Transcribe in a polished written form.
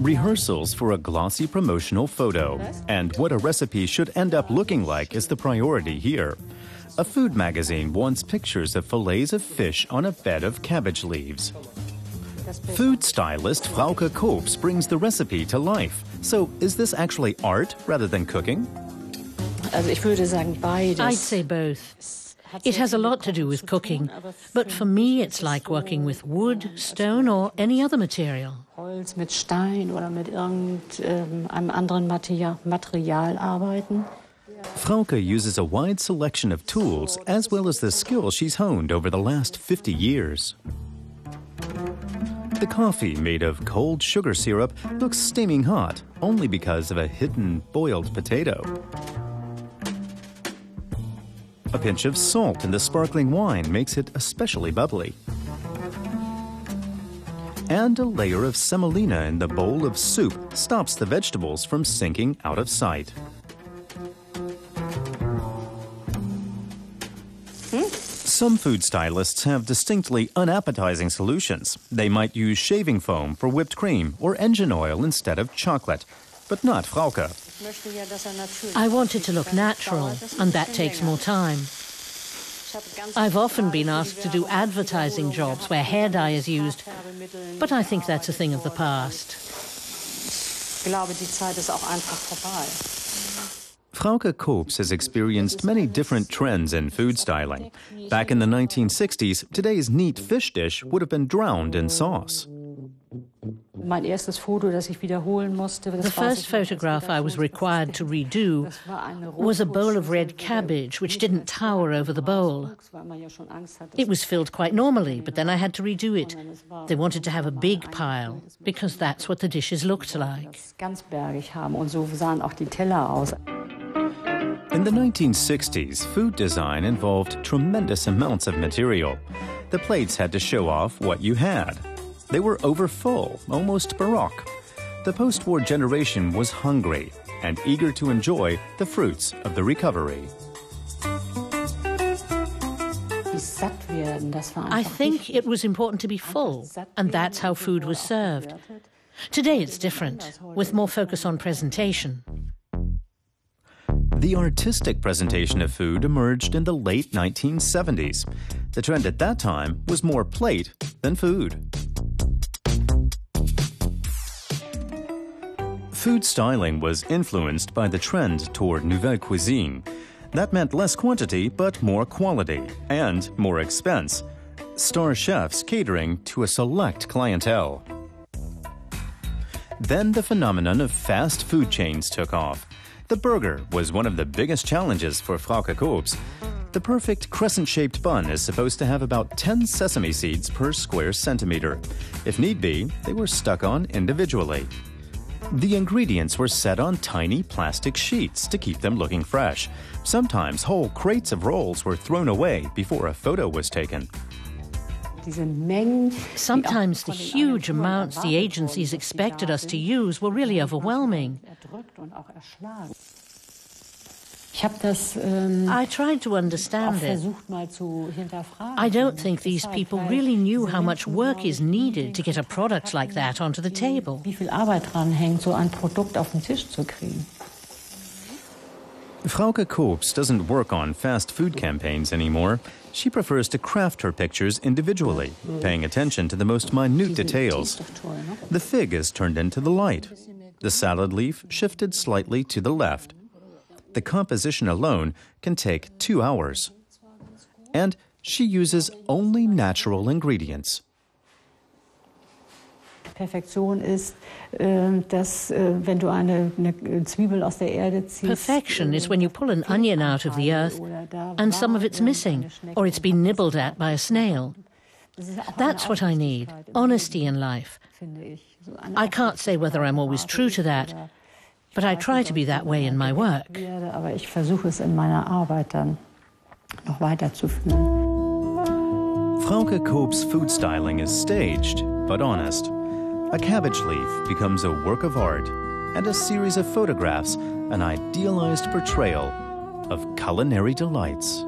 Rehearsals for a glossy promotional photo, and what a recipe should end up looking like is the priority here. A food magazine wants pictures of fillets of fish on a bed of cabbage leaves. Food stylist Frauke Koops brings the recipe to life. So is this actually art rather than cooking? I'd say both. It has a lot to do with cooking, but for me it's like working with wood, stone or any other material. Frauke uses a wide selection of tools as well as the skills she's honed over the last 50 years. The coffee, made of cold sugar syrup, looks steaming hot only because of a hidden boiled potato. A pinch of salt in the sparkling wine makes it especially bubbly. And a layer of semolina in the bowl of soup stops the vegetables from sinking out of sight. Some food stylists have distinctly unappetizing solutions. They might use shaving foam for whipped cream or engine oil instead of chocolate, but not Frauke. I want it to look natural, and that takes more time. I've often been asked to do advertising jobs where hair dye is used, but I think that's a thing of the past. Frauke Koops has experienced many different trends in food styling. Back in the 1960s, today's neat fish dish would have been drowned in sauce. The first photograph I was required to redo was a bowl of red cabbage, which didn't tower over the bowl. It was filled quite normally, but then I had to redo it. They wanted to have a big pile, because that's what the dishes looked like. In the 1960s, food design involved tremendous amounts of material. The plates had to show off what you had. They were overfull, almost baroque. The post-war generation was hungry and eager to enjoy the fruits of the recovery. I think it was important to be full, and that's how food was served. Today it's different, with more focus on presentation. The artistic presentation of food emerged in the late 1970s. The trend at that time was more plate than food. Food styling was influenced by the trend toward nouvelle cuisine. That meant less quantity but more quality and more expense. Star chefs catering to a select clientele. Then the phenomenon of fast food chains took off. The burger was one of the biggest challenges for Frauke Koops. The perfect crescent-shaped bun is supposed to have about 10 sesame seeds per square centimeter. If need be, they were stuck on individually. The ingredients were set on tiny plastic sheets to keep them looking fresh. Sometimes whole crates of rolls were thrown away before a photo was taken. Sometimes the huge amounts the agencies expected us to use were really overwhelming. I tried to understand it. I don't think these people really knew how much work is needed to get a product like that onto the table. Frauke Koops doesn't work on fast food campaigns anymore. She prefers to craft her pictures individually, paying attention to the most minute details. The fig is turned into the light. The salad leaf shifted slightly to the left. The composition alone can take 2 hours. And she uses only natural ingredients. Perfection is when you pull an onion out of the earth and some of it's missing, or it's been nibbled at by a snail. That's what I need, honesty in life. I can't say whether I'm always true to that, but I try to be that way in my work. Frauke Koops' food styling is staged, but honest. A cabbage leaf becomes a work of art, and a series of photographs, an idealized portrayal of culinary delights.